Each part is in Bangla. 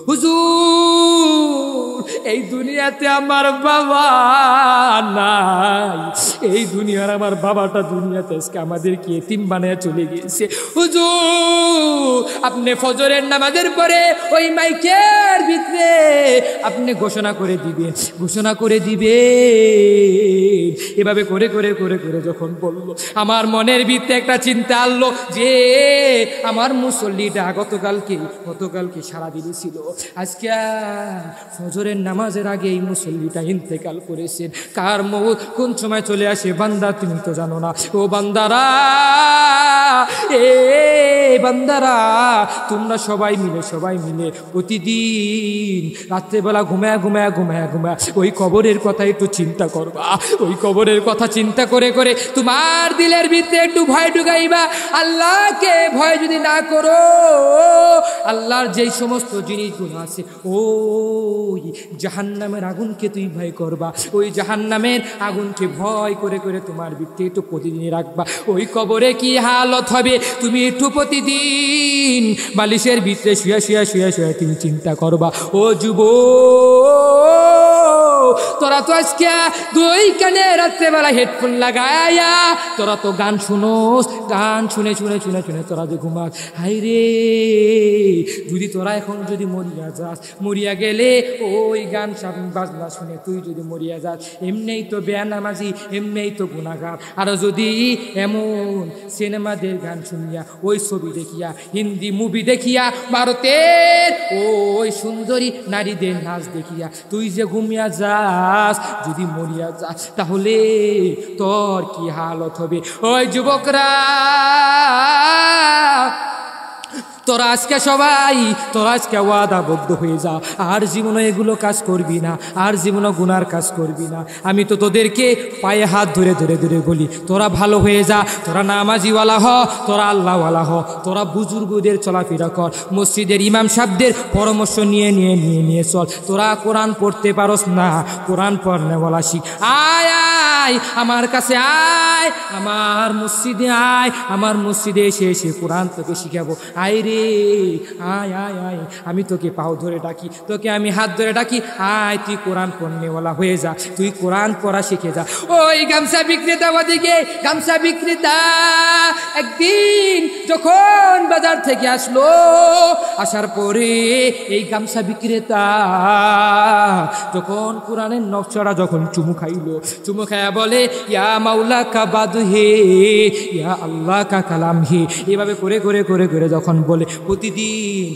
হুজুর এই দুনিয়াতে আমার বাবা নাই, এই দুনিয়ার আমার বাবাটা দুনিয়াতে আজকে আমাদেরকে এতিম বানায় চলে গিয়েছে। হুজুর আপনি ফজরের নামাজের পরে ওই মাইকের ভিতরে আপনি ঘোষণা করে দিবে। এভাবে করে করে করে করে যখন বলল, আমার মনের ভিতরে একটা চিন্তা আনলো যে আমার মুসল্লিটা গতকালকে সারা দিয়েছিল, আজকে ফজরের নামাজের আগে এই মুসল্লিটা ইন্তেকাল করেছেন। কার মউত কোন সময় চলে আসে বান্দা তুমি তো জানো না। ও বান্দারা, বান্দারা তোমরা সবাই মিলে প্রতিদিন রাত্রেবেলা ঘুমায় ওই কবরের কথা একটু চিন্তা করবা। ওই কবরের কথা চিন্তা করে করে তোমার দিলের ভিতরে একটু ভয় ঢুকাইবা। আল্লাহকে ভয় যদি না করো, আল্লাহর যেই সমস্ত জিনিসগুলো আছে, ওই জাহান্নামের আগুনকে তুই ভয় করবা। ওই জাহান্নামের আগুনকে ভয় করে করে তোমার ভিতরে একটু প্রতিদিন রাখবা। ওই কবরে কি হালত হবে তুমি একটু প্রতিদিন বালিশের ভিতরে শুয়ে তুমি চিন্তা করবা। ও তোরা তো আজকে দুই কানে রাত্রেবেলা হেডফোন লাগায়া তোরা তো গান শুনোস, গান শুনে তোরা যে ঘুমাস। হাই রে, যদি তোরা এখন যদি মরিয়া গেলে ওই গান বাজনা শুনে তুই যদি মরিয়া যাস, এমনিই তো বেনামাজি, এমনিই তো গুনাহগার। আর যদি এমন সিনেমাদের গান শুনিয়া, ওই ছবি দেখিয়া, হিন্দি মুভি দেখিয়া, ভারতের ওই সুন্দরী নারীদের নাচ দেখিয়া তুই যে ঘুমিয়া যাস, যদি মরিয়া যাস, তাহলে তোর কি হালত হবে? ওই যুবকরা, তোরা আজকে ওয়াদাবদ্ধ হয়ে যা, আর জীবনে এগুলো কাজ করবি না, আর জীবনে গুনার কাজ করবি না। আমি তো তোদেরকে পায়ে হাত ধরে বলি, তোরা ভালো হয়ে যা, তোরা নামাজিওয়ালা হ, তোরা আল্লাহওয়ালা হ, তোরা বুজুর্গদের চলাফেরা কর, মসজিদের ইমাম সাহেবদের পরামর্শ নিয়ে চল। তোরা কোরআন পড়তে পারস না, কোরআন পড়নেওয়ালা শিখ। আয় আমার কাছে আয়, আমার মসজিদে এসে কোরআন তোকে শিখাবো। আয় রে, আয় আমি তোকে পাও ধরে ডাকি, তোকে আমি হাত ধরে ডাকি, আয় তুই কোরআন পড়নেওয়ালা হয়ে যা, তুই কোরআন পড়া শিখে যা। ওই গামছা বিক্রেতা একদিন যখন বাজার থেকে আসলো, আসার পরে এই গামছা বিক্রেতা যখন কোরআনের নকশাটা যখন চুমু খাইয়া বলে, ইয়া মাওলা কা বাদ হে, ইয়া আল্লাহ কা কালাম হে। এভাবে করে করে করে করে যখন বলে, প্রতিদিন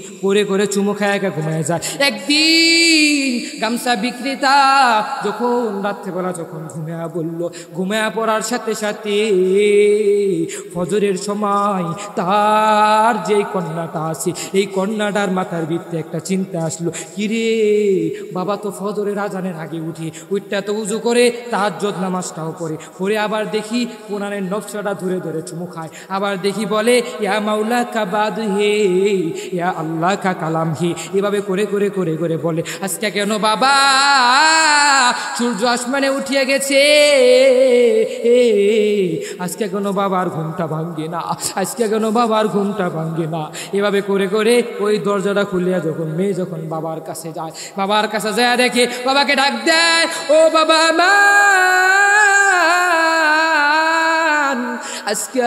করে চুমু খায় ঘুমায় যায়। একদিন গামছা বিক্রেতা যখন রাত্রেবেলা যখন ঘুমায়া পড়ার সাথে সাথে ফজরের সময় তার যে কন্যাটা আছে, এই কন্যাটার মাথার ভিতরে একটা চিন্তা আসলো, কিরে বাবা তো ফজরের আজানের আগে উঠটা তো উজু করে তাহাজ্জুদ নামাজটাও পড়ে আবার দেখি কোরআনের নকশাটা ধরে চুমু খায়। আবার দেখি বলে, ইয়া মাওলা কা বাদ হে, ইয়া আল্লাহ কা কালাম হে। এভাবে করে করে করে করে বলে, আজকে কেন বাবা সূর্য আসমানে উঠিয়ে গেছে, আজকে কেন বাবার ঘুমটা ভাঙ্গে না, এভাবে করে করে ওই দরজাটা খুলিয়া যখন মেয়ে যখন বাবার কাছে যায় দেখে বাবাকে ডাক দেয়, ও বাবা মা, আজকে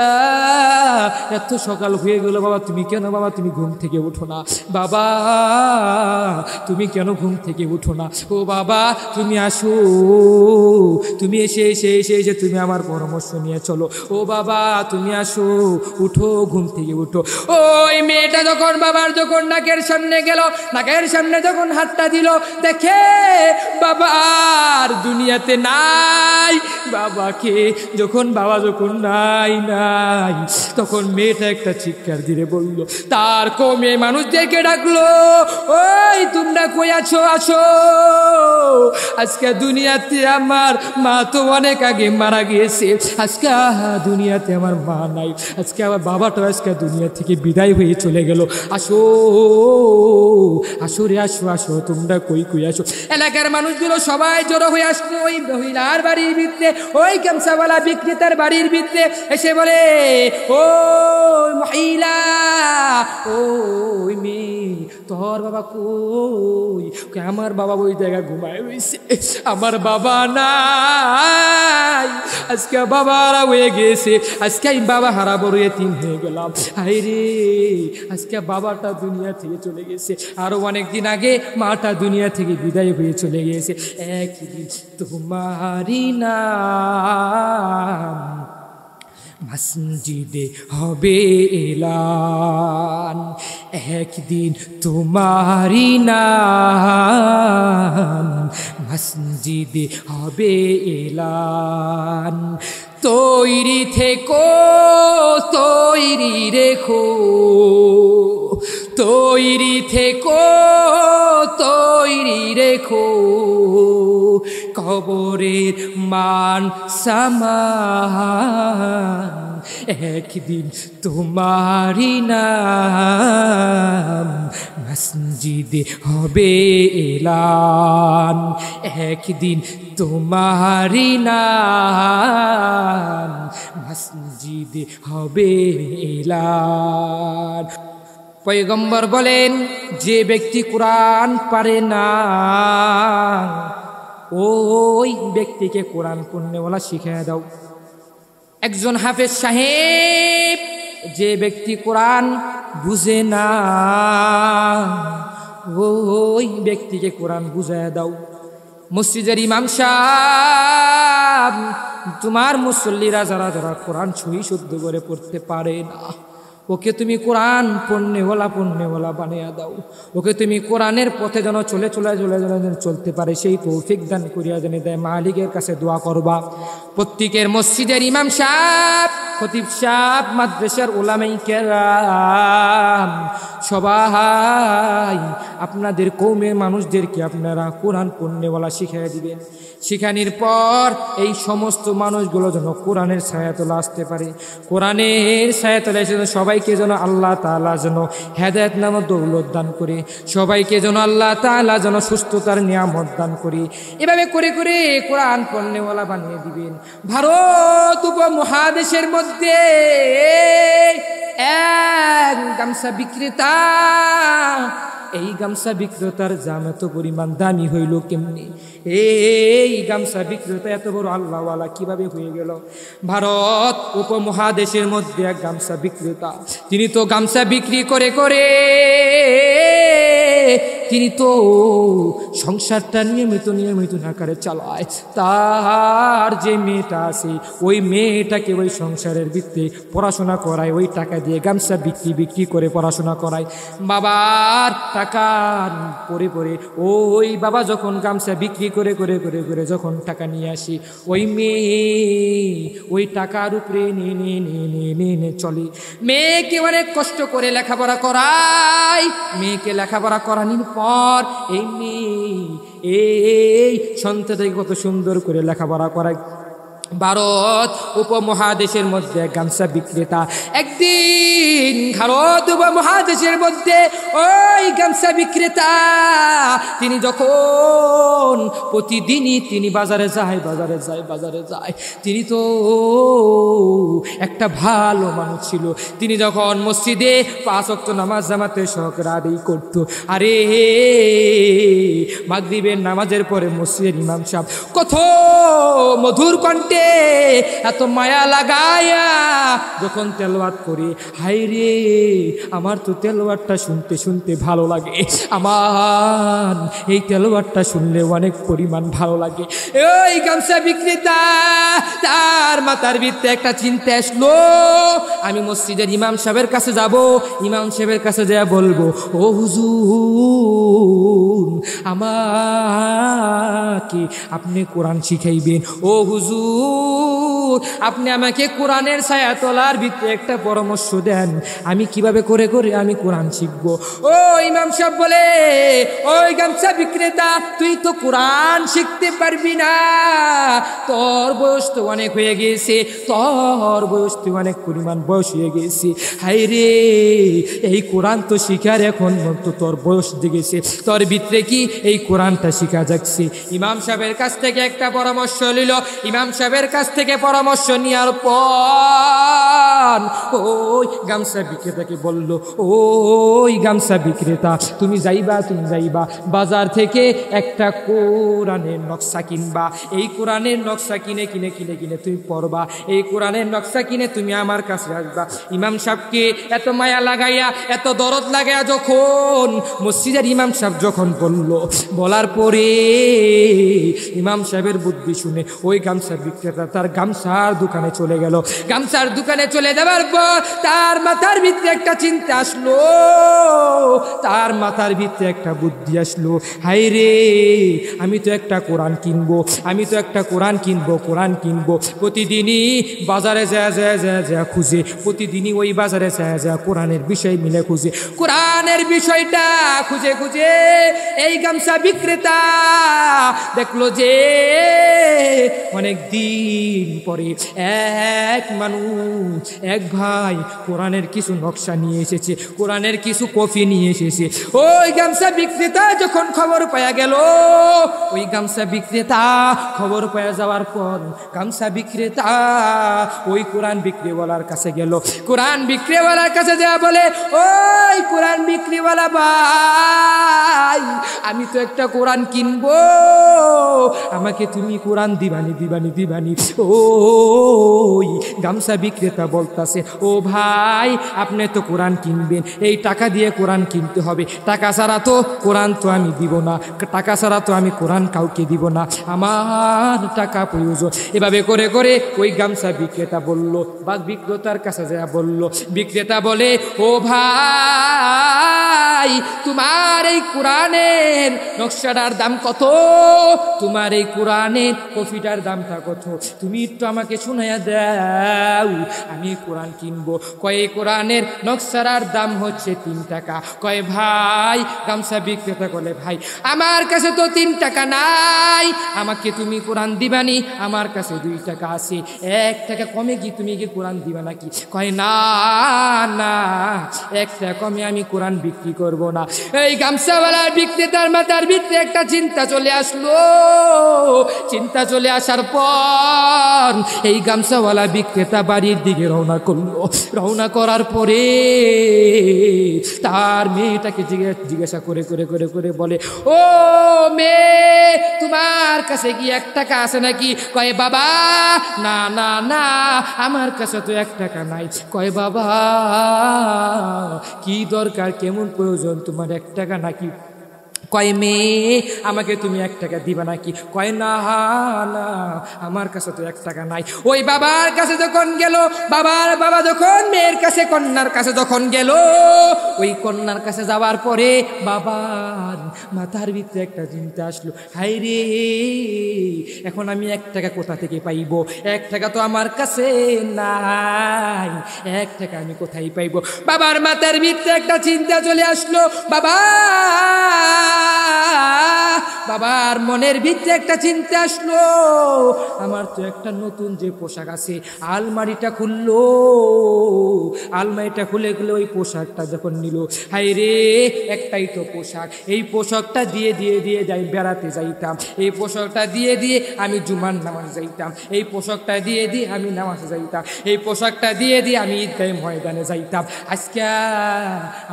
এত সকাল হয়ে গেল বাবা, তুমি কেন বাবা তুমি ঘুম থেকে উঠো না? বাবা তুমি কেন ঘুম থেকে উঠো না? ও বাবা তুমি আসো, তুমি এসে তুমি আমার পরামর্শ নিয়ে চলো। ও বাবা তুমি আসো, উঠো, ঘুম থেকে উঠো। ওই মেয়েটা যখন বাবার যখন নাকের সামনে গেল, নাকের সামনে যখন হাতটা দিল, দেখে বাবা আর দুনিয়াতে নাই। বাবাকে যখন বাবা যখন নাই তখন মেয়েটা একটা চিৎকার দিয়ে বলল, তার কমে মানুষদেরকে ডাকলো, ওই তোমরা কই আছো, আসো, আজকে দুনিয়াতে আমার মা তো অনেক আগে মারা গিয়েছে, আজকে দুনিয়াতে আমার মা নাই, আজকে আমার বাবাটা আজকে দুনিয়া থেকে বিদায় হয়ে চলে গেল, আসো রে, আসো, তোমরা কই আসো। এলাকার মানুষগুলো সবাই জড়ো হয়ে আসলো ওই মহিলার বাড়ির ভিতরে, ওই গামছাওয়ালা বিক্রেতার বাড়ির ভিতরে এসে বলে, ও মহিলা, ওই মেয়ে তোর বাবা কই? আমার বাবা ওই জায়গায় ঘুমায় রয়েছে, আমার বাবা নাই, আজকে বাবা হারা হয়ে গেছে, আজকে আমি বাবা হারা বড় এতিম হয়ে গেলাম। হায় রে, আজকে বাবাটা দুনিয়া থেকে চলে গেছে, আরো অনেকদিন আগে মাটা দুনিয়া থেকে বিদায় হয়ে চলে গেছে। একদিন তোমারই নাম মসজিদে হবে এলান, একদিন তোমারই নাম মসজিদে হবে এলান। তৈরি থেকো, তৈরি রেখো, তৈরি থেকো, তৈরি রেখো, কবরের মান সামান, একদিন তোমারই নাম মসজিদে হবে এলান, একদিন তোমারই নাম মসজিদে হবে এলান। পয়গম্বর বলেন, যে ব্যক্তি কোরআন পারে না ওই ব্যক্তিকে কোরআন পড়নেওয়ালা শিখিয়ে দাও। একজন হাফেজ সাহেব, যে ব্যক্তি কোরআন বুঝে না ওই ব্যক্তিকে কোরআন বুঝায় দাও। মসজিদের ইমাম সাহেব, তোমার মুসল্লিরা যারা যারা কোরআন সহি শুদ্ধ করে পড়তে পারে না, ওকে তুমি কোরআন পড়নেওয়ালা বানিয়ে দাও। ওকে তুমি কোরআনের পথে যেন চলে চলতে পারে সেই তৌফিক দান করিয়া যেন দেয়। মালিকের কাছে দোয়া করবা। প্রত্যেকের মসজিদের ইমাম সাহেব, খতিব সাহেব, মাদ্রাসার উলামায়ে কেরাম সবাই আপনাদের কওমের মানুষদেরকে আপনারা কোরআন পড়নেওয়ালা শিখিয়ে দিবেন। শিখানির পর এই সমস্ত মানুষগুলো যেন কোরআনের ছায়াতলে আসতে পারে। কোরআনের ছায়াতলে এসে সবাইকে যেন আল্লাহ তাআলা যেন হেদায়েত নামক দৌলত দান করে, সবাইকে যেন আল্লাহ তাআলা যেন সুস্থতার নিয়ামত দান করে। এভাবে করে করে কোরআন পড়নেওয়ালা বানিয়ে দিবেন। ভারত উপমহাদেশের মধ্যে এক গামছা বিক্রেতা, এই গামছা বিক্রেতার দাম এত পরিমাণ দামি হইল কেমনি? এই গামছা বিক্রেতা এত বড় আল্লাহওয়ালা কিভাবে হয়ে গেল? ভারত উপমহাদেশের মধ্যে এক গামছা বিক্রেতা, তিনি তো গামছা বিক্রি করে করে তিনি তো সংসারটা নিয়মিত আকারে চালায়। তার যে মেয়েটা আছে ওই মেয়েটাকে ওই সংসারের ভিত্তিতে পড়াশোনা করায়, ওই টাকা দিয়ে গামছা বিক্রি করে পড়াশোনা করায়। বাবার টাকা পরে ওই বাবা যখন গামছা বিক্রি করে যখন টাকা নিয়ে আসি, ওই মেয়ে ওই টাকার উপরে নিয়ে চলে। মেয়েকে অনেক কষ্ট করে লেখাপড়া করায়। মেয়েকে লেখাপড়া করানোর পর এই মেয়ে এই সন্তানকে কত সুন্দর করে লেখাপড়া করায়। ভারত উপমহাদেশের মধ্যে গামছা বিক্রেতা একদিন, ভারত উপমহাদেশের মধ্যে ওই গামছা বিক্রেতা তিনি যখন প্রতিদিনই তিনি বাজারে যায়, তিনি তো একটা ভালো মানুষ ছিল। তিনি যখন মসজিদে 5 ওয়াক্ত নামাজ জামাতে সহকারে আদায় করত, আরে মাগরিবের নামাজের পরে মসজিদের ইমাম সাহেব কত মধুর কণ্ঠে এত মায়া লাগায়া যখন তেলাওয়াত করে, হায় রে আমার তো তেলাওয়াতটা শুনতে ভালো লাগে, আমার এই তেলাওয়াতটা শুনলে অনেক পরিমাণ ভালো লাগে। ওই গামছা বিক্রেতা তার মাথার ভিতরে একটা চিন্তা আসলো, আমি মসজিদের ইমাম সাহেবের কাছে যাব, ইমাম সাহেবের কাছে যা বলবো, ও হুজুর আমাকে আপনি কোরআন শিখাইবেন, ও হুজুর আপনি আমাকে কোরআনের ছায়াতলার ভিতরে একটা পরামর্শ দেন, আমি কিভাবে করে আমি কোরআন শিখব। ও ইমাম সাহেব বলে, ওই গামছা বিক্রেতা তুই তো কোরআন শিখতে পারবি না, তোর বয়স তো অনেক হয়ে গেছে, তোর বয়স তো অনেক পরিমাণ বয়স হয়ে গেছে, হায় রে এই কোরআন তো শিখার এখন তো তোর বয়স দেখেছে, তোর ভিতরে কি এই কোরআনটা শিখা যাচ্ছে। ইমাম সাহেবের কাছ থেকে একটা পরামর্শ নিল, ইমাম সাহেবের কাছ থেকে পরামর্শ পরামর্শ নেওয়ার পর ওই গামছা বিক্রেতাকে বলল, ওই গামছা বিক্রেতা তুমি যাইবা বাজার থেকে একটা কোরআনের নকশা কিনবা। এই কোরআনের নকশা কিনে কিনে কিনে কিনে তুমি পড়বা। এই কোরআনের নকশা কিনে তুমি আমার কাছে আসবা। ইমাম সাহেবকে এত মায়া লাগাইয়া, এত দরদ লাগাইয়া যখন মসজিদের ইমাম সাহেব যখন বলার পরে ইমাম সাহেবের বুদ্ধি শুনে ওই গামছা বিক্রেতা তার গামছার দোকানে চলে গেল। গামছার দোকানে চলে যাওয়ার পর তার মাথার ভিতরে একটা চিন্তা আসলো, তার মাথার ভিতরে একটা বুদ্ধি আসলো, হাই রে আমি তো একটা কোরআন কিনবো, কোরআন কিনবো। প্রতিদিনই বাজারে যা খুঁজে, প্রতিদিনই ওই বাজারে যা কোরআনের বিষয় মিলে খুঁজে, কোরআনের বিষয়টা খুঁজে খুঁজে এই গামছা বিক্রেতা দেখলো যে অনেক দিন পরে এক ভাই কোরআনের কিছু নকশা নিয়ে এসেছে, কোরআনের কিছু কপি নিয়ে এসেছে। ওই গামছা বিক্রেতা যখন খবর পাওয়া গেল, ওই গামছা বিক্রেতা খবর পাওয়া যাওয়ার পর গামছা বিক্রেতা ওই কোরআন বিক্রিওয়ালার কাছে গেল। কোরআন বিক্রিওয়ালার কাছে যা বলে, ওই কোরআন বিক্রিওয়ালা ভাই আমি তো একটা কোরআন কিনবো, আমাকে তুমি কোরআন দিবানি। ওই গামছা বিক্রেতা বলতাছে, ও ভাই আপনি তো কোরআন কিনবেন, এই টাকা দিয়ে কোরআন কিনতে হবে, টাকা ছাড়া তো কোরআন তো আমি দিব না, টাকা ছাড়া তো আমি কোরআন কাউকে দিব না, আমার টাকা প্রয়োজন। এভাবে করে করে ওই গামছা বিক্রেতা বলল, বা বিক্রেতার কাছে যা বলল, বিক্রেতা বলে, ও ভাই তোমার এই কোরআনের নকশাটার দাম কত, তোমার এই কোরআনের কপিটার দামটা কত, তুমি একটু আমাকে শুনাইয়া দাও, আমি কোরআন কিনবো। কয় কোরআনের নকশার দাম হচ্ছে 3 টাকা। কয় ভাই, গামছা বিক্রেতা বলে, ভাই আমার কাছে তো 3 টাকা নাই, আমাকে তুমি কোরআন দিবানি, আমার কাছে 2 টাকা আছে, 1 টাকা কমে কি তুমি কি কোরআন দিবা নাকি? কয় না 1 টাকা কমে আমি কোরআন বিক্রি করব না। এই গামছাওয়ালার বিক্রেতার মাথার ভিতরে একটা চিন্তা চলে আসলো। চিন্তা চলে আসার পর এই গামছাওয়ালা বিক্রেতা বাড়ির দিকে রওনা করলো। রওনা করার পরে তার মেয়েটাকে জিজ্ঞাসা করে করে করে করে বলে, ও মেয়ে তোমার কাছে কি 1 টাকা আছে নাকি? কয় বাবা না না না আমার কাছে তো 1 টাকা নাই। কয় বাবা কি দরকার, কেমন প্রয়োজন তোমার 1 টাকা নাকি? কয় মেয়ে আমাকে তুমি 1 টাকা দিবা নাকি? কয় না না আমার কাছে তো 1 টাকা নাই। ওই বাবার কাছে যখন গেল, বাবা যখন মেয়ের কাছে কন্যার কাছে যখন গেল, ওই কন্যার কাছে যাওয়ার পরে বাবার মাথার ভিতরে একটা চিন্তা আসলো, হাই রে এখন আমি 1 টাকা কোথা থেকে পাইব? 1 টাকা তো আমার কাছে নাই, 1 টাকা আমি কোথায় পাইব? বাবার মাথার ভিতরে একটা চিন্তা চলে আসলো। বাবার মনের ভিতরে একটা চিন্তা আসলো, আমার তো একটা নতুন যে পোশাক আছে, আলমারিটা খুললো, আলমারিটা খুলে ওই পোশাকটা যখন নিল, হাই রে একটাই তো পোশাক, এই পোশাকটা দিয়ে যাই বেড়াতে যাইতাম, এই পোশাকটা দিয়ে আমি জুমার নামাজ যাইতাম, এই পোশাকটা দিয়ে আমি নামাজে যাইতাম, এই পোশাকটা দিয়ে আমি ঈদগাহ ময়দানে যাইতাম। আজকে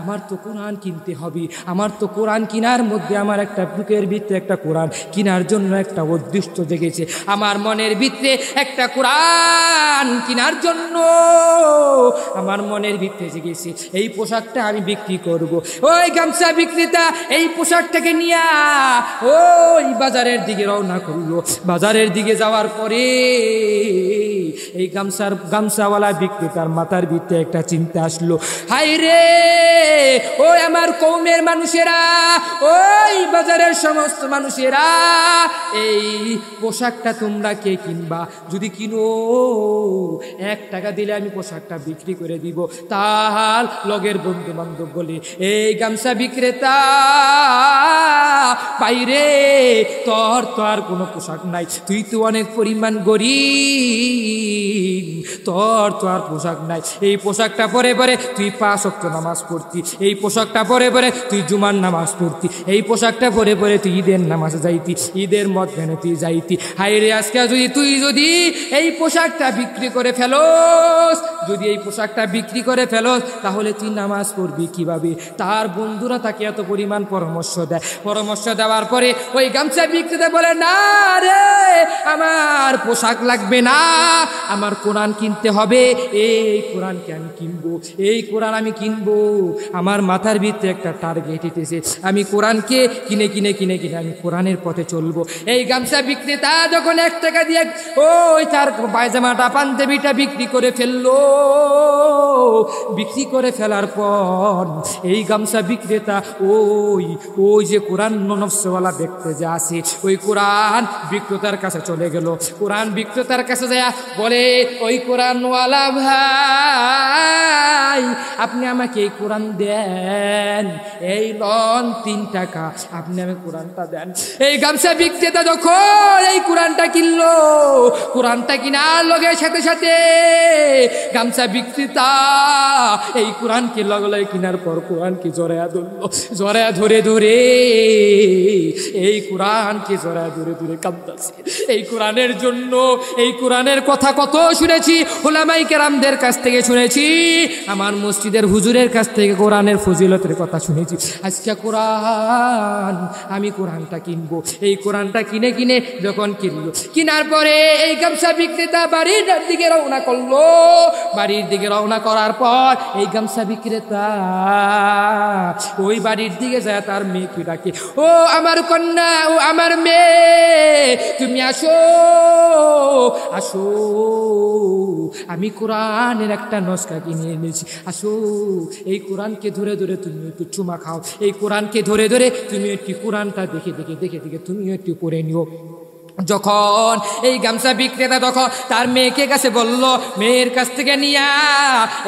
আমার তো কোরআন কিনতে হবে, আমার তো কোরআন কেনার মধ্যে আমার একটা বুকের ভিতরে একটা কোরআন কেনার জন্য একটা উদ্দেশ্য জেগেছে, আমার মনের ভিতরে একটা কোরআন কেনার জন্য আমার মনের ভিতরে জেগেছে, এই পোশাকটা আমি বিক্রি করব। ওই গামছা বিক্রেতা এই পোশাকটাকে নিয়ে ওই বাজারের দিকে রওনা করলো। বাজারের দিকে যাওয়ার পরে এই গামছাওয়ালা বিক্রেতার মাথার ভিতরে একটা চিন্তা আসলো, হাই রে ওই আমার কওমের মানুষেরা, ওই বাজারের সমস্ত মানুষেরা, এই পোশাকটা তোমরা কে কিনবা? যদি কিনো 1 টাকা দিলে আমি পোশাকটা বিক্রি করে দিব। তার লগের বন্ধু বান্ধব বলে, এই গামছা বিক্রেতা বাইরে তোর তো আর কোনো পোশাক নাই, তুই তো অনেক পরিমাণ গরিব, তোর তো আর পোশাক নাই, এই পোশাকটা পরে পরে তুই 5 ওয়াক্ত নামাজ পড়তি, এই পোশাকটা পরে পরে তুই জুমার নামাজ পড়তি, এই পোশাকটা পরে পরে তুই ঈদের নামাজে যাইতি, ঈদের মধ্যে তুই যাইতি। হায় রে আজকে তুই যদি এই পোশাকটা বিক্রি করে ফেলোস, যদি এই পোশাকটা বিক্রি করে ফেলোস, তাহলে তুই নামাজ পড়বি কিভাবে? তার বন্ধুরা তাকে এত পরিমাণ পরামর্শ দেয়, পরামর্শ দেওয়ার পরে ওই গামছা বিক্রেতা বলে, না রে আমার পোশাক লাগবে না, আমার কোরআন কিনতে হবে, এই কোরআনকে আমি কিনবো, এই কোরআন আমি কিনবো। আমার মাথার ভিতরে একটা টার্গেট হিটেছে, আমি কোরআনকে কিনে কিনে কিনে কিনে আমি কোরআনের পথে চলবো। এই গামছা বিক্রেতা যখন 1 টাকা দিয়ে ওই তার পায়জামাটা পাঞ্জাবিটা বিক্রি করে ফেললো, বিক্রি করে ফেলার পর এই গামছা বিক্রেতা ওই যে কোরআন নফসওয়ালা ব্যক্তি যে আছে, ওই কোরআন বিক্রেতার কাছে চলে গেল। কোরআন বিক্রেতার কাছে যায় বলে, ওই কোরআনওয়ালা ভাই, আপনি আমাকে এই কোরআন দেন, এই লন 3 টাকা, আপনি আমাকে কোরআনটা দেন। এই গামছা বিক্রেতা যখন এই কোরআনটা কিনলো, কোরআনটা কিনার লগে সাথে সাথে গামছা বিক্রেতা এই কোরআনকে লগলে কিনার পর কোরআনকে জড়ায়া ধরলো, জড়ায়া ধরে ধরে এই কোরআনকে জড়ায়া ধরে ধরে কাঁদতেছে। এই কোরআনের জন্য, এই কোরআনের কথা কত শুনেছি, উলামায়ে কেরামদের কাছ থেকে শুনেছি, আমার মসজিদের হুজুরের কাছ থেকে কোরআনের ফজিলতের কথা শুনেছি। আজকে কোরআন, আমি কোরআনটা কিনবো। এই কোরআনটা কিনে কিনে যখন কিনলো, কিনার পরে এই গামছা বিক্রেতা বাড়ির দিকে রওনা করলো। বাড়ির দিকে রওনা করার পর এই গামছা বিক্রেতা ওই বাড়ির দিকে যায়, তার মেয়েকে ডাকে, ও আমার কন্যা, ও আমার মেয়ে, তুমি আসো আসো, আমি কোরআনের একটা নস্কা কিনে এনেছি, আসো। এই কোরআনকে ধরে ধরে তুমি একটু চুমা খাও, এই কোরআনকে ধরে ধরে তুমি একটু কোরআনটা দেখে দেখে দেখে দেখে তুমিও একটু পড়ে নিও। যখন এই গামছা বিক্রেতা তখন তার মেয়েকে কাছে বলল, মেয়ের কাছ থেকে নিয়া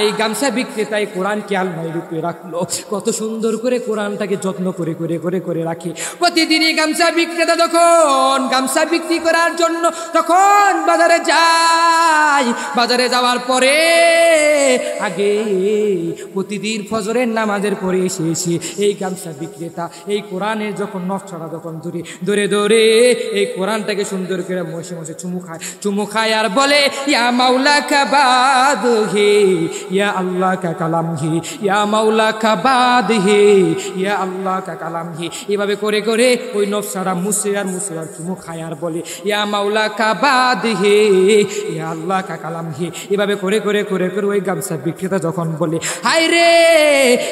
এই গামছা বিক্রেতা এই কোরআনকে আলমারি রূপে রাখলো। কত সুন্দর করে কোরআনটাকে যত্ন করে করে করে করে রাখে। প্রতিদিনই গামছা বিক্রেতা যখন গামছা বিক্রি করার জন্য তখন বাজারে যায়, বাজারে যাওয়ার পরে আগে প্রতিদিন ফজরের নামাজের পরে এসে এসে এই গামছা বিক্রেতা এই কোরআনের যখন নকশাটা যখন ধরে ধরে ধরে এই কোরআনটাকে সুন্দর করে মশে মশে চুমু খায় আর বলে, ইয়া মাওলা কা বাদ হে, ইয়া আল্লাহ কা কালাম হে, ইয়া মাওলা কা বাদ হে, ইয়া আল্লাহ কা কালাম হে। এভাবে করে করে ওই নকশাটা মুছে আর চুমু খায় আর বলে, ইয়া মাওলা কা বাদ হে, ইয়া আল্লাহ কা কালাম হে। এভাবে করে করে করে করে ওই গামছা বিক্রেতা যখন বলে, হায় রে,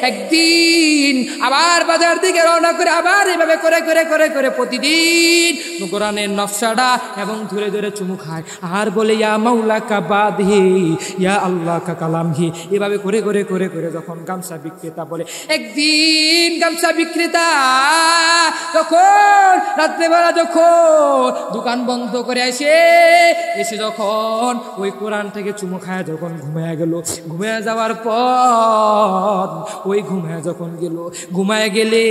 একদিন আবার বাজার দিকে রওনা করে আবার এভাবে করে করে করে করে প্রতিদিন কোরআনের নকশাটা এবং ধরে ধরে চুমু খায় আর বলে, ইয়া মাওলা কা বাদ হে, ইয়া আল্লাহ কা কালাম হে। এভাবে করে করে করে করে যখন গামছা বিক্রেতা বলে, একদিন গামছা বিক্রেতা তখন রাত্রেবেলা যখন দোকান বন্ধ করে এসে যখন ওই কোরআন থেকে চুমু খায় যখন ঘুমায় গেল, ঘুমায় যাওয়ার পর ওই ঘুমায় যখন গেল, ঘুমায় গেলে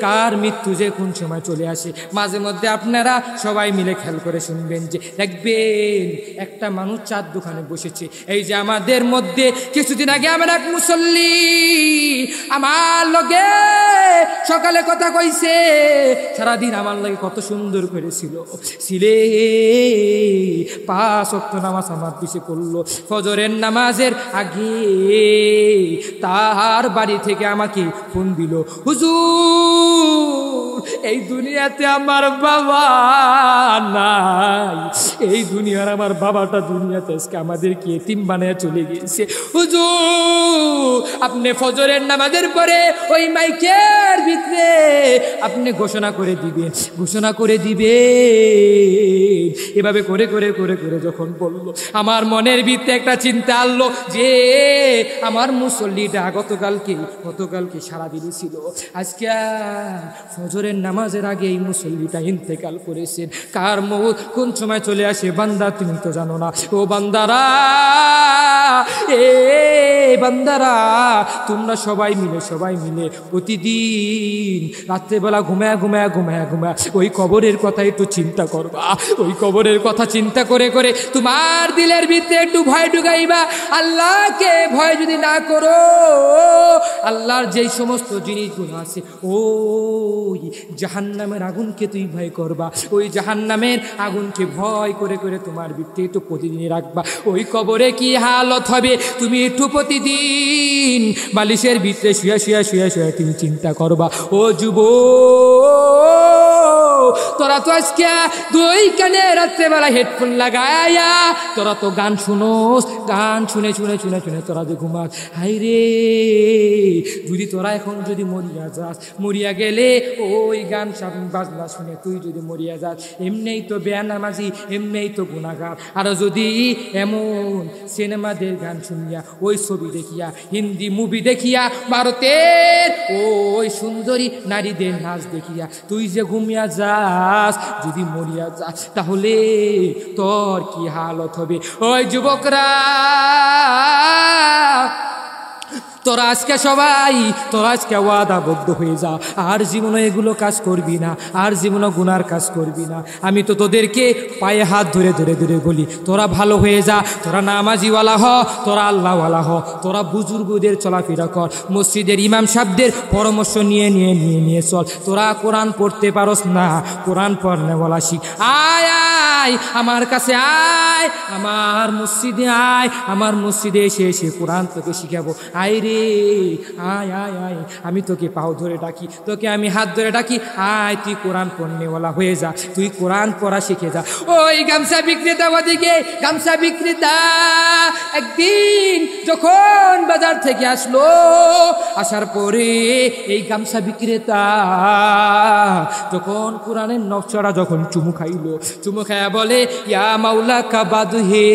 কার মৃত্যু যে কোন সময় চলে আসে মাঝে মধ্যে আপনারা সবাই মিলে খেয়াল করে শুনবেন, যে দেখবেন একটা মানুষ চার দোকানে বসেছে। এই যে আমাদের মধ্যে কিছুদিন আগে আমার এক মুসল্লি আমার লগে সকালে কথা কইছে, সারাদিন আমার লাগে কত সুন্দর করেছিল, 5 ওয়াক্ত নামাজ আমার পিছে করলো। ফজরের নামাজের আগে তার বাড়ি থেকে আমাকে ফোন দিল, হুজুর এই দুনিয়াতে আমার বাবা নাই, এই দুনিয়ার আমার বাবাটা দুনিয়াতে আজকে আমাদেরকে এতিম বানায় চলে গিয়েছে। হুজুর আপনি ফজরের নামাজের পরে ওই মাইকের ভিতরে আপনি ঘোষণা করে দিবেন, ঘোষণা করে দিবেন। এভাবে করে করে করে করে যখন বললো, আমার মনের ভিতরে একটা চিন্তা আনলো যে আমার মুসল্লিটা গতকালকে সারা দিন ছিল, আজকে ফজরের ফজরের নামাজের আগে এই মুসল্লিটা ইন্তেকাল করেছেন। কার মৌত কোন সময় চলে আসে বান্দা তুমি তো জানো না। ও বান্দারা, এ বান্দারা, তোমরা সবাই মিলে প্রতিদিন রাত্রেবেলা ঘুমায়া ওই কবরের কথা একটু চিন্তা করবা। ওই কবরের কথা চিন্তা করে করে তোমার দিলের ভিতরে একটু ভয় ঢুকাইবা। আল্লাহকে ভয় যদি না করো, আল্লাহর যেই সমস্ত জিনিসগুলো আছে, ওই জাহান্নামের আগুনকে তুই ভয় করবা। ওই জাহান্নামের আগুনকে ভয় করে করে তোমার ভিতরে একটু প্রতিদিন রাখবা। ওই কবরে কি হালত হবে তুমি একটু প্রতিদিন বালিশের ভিতরে শুয়ে তুমি চিন্তা করবা। ও যুবক, তোরা তো আজকে দুই কানে রাত্রেবেলা হেডফোন লাগায়া তোরা তো গান শুনোস, গান শুনে তোরা যে ঘুমাস। হাই রে, যদি তোরা এখন যদি মরিয়া যাস, মরিয়া গেলে ওই গান বাজনা শুনে তুই যদি মরিয়া যাস, এমনিই তো বেয়ানামাজি, এমনিই তো গুনাহগার। আর যদি এমন সিনেমাদের গান শুনিয়া, ওই ছবি দেখিয়া, হিন্দি মুভি দেখিয়া, ভারতের ওই সুন্দরী নারীদের নাচ দেখিয়া তুই যে ঘুমিয়া যাস, যদি মরিয়া যাস, তাহলে তোর কি হালত হবে? ওই যুবকরা, তোরা আজকে ওয়াদাবদ্ধ হয়ে যা, আর জীবনে এগুলো কাজ করবি না, আর জীবনে গুনার কাজ করবি না। আমি তো তোদেরকে পায়ে হাত ধরে বলি, তোরা ভালো হয়ে যা, তোরা নামাজিওয়ালা হ, তোরা আল্লাহওয়ালা হ, তোরা বুজুর্গদের চলাফেরা কর, মসজিদের ইমাম সাহেবদের পরামর্শ নিয়ে চল। তোরা কোরআন পড়তে পারস না, কোরআন পড়নেওয়ালা শিখ। আয় আমার কাছে আয়, আমার মসজিদে আয়, আমার মসজিদে এসে কোরআন তোকে শিখাবো। আয় রে, আয়, আমি তোকে পাও ধরে ডাকি, তোকে আমি হাত ধরে ডাকি, আয় তুই কোরআন পড়নেওয়ালা হয়ে যা, তুই কোরআন পড়া শিখে যা। ওই গামছা বিক্রেতা, ওদিকে গামছা বিক্রেতা একদিন যখন বাজার থেকে আসলো, আসার পরে এই গামছা বিক্রেতা যখন কোরআনের নকশাটা যখন চুমু খায়া বলে, ইয়া মাওলা কা বাদ হে,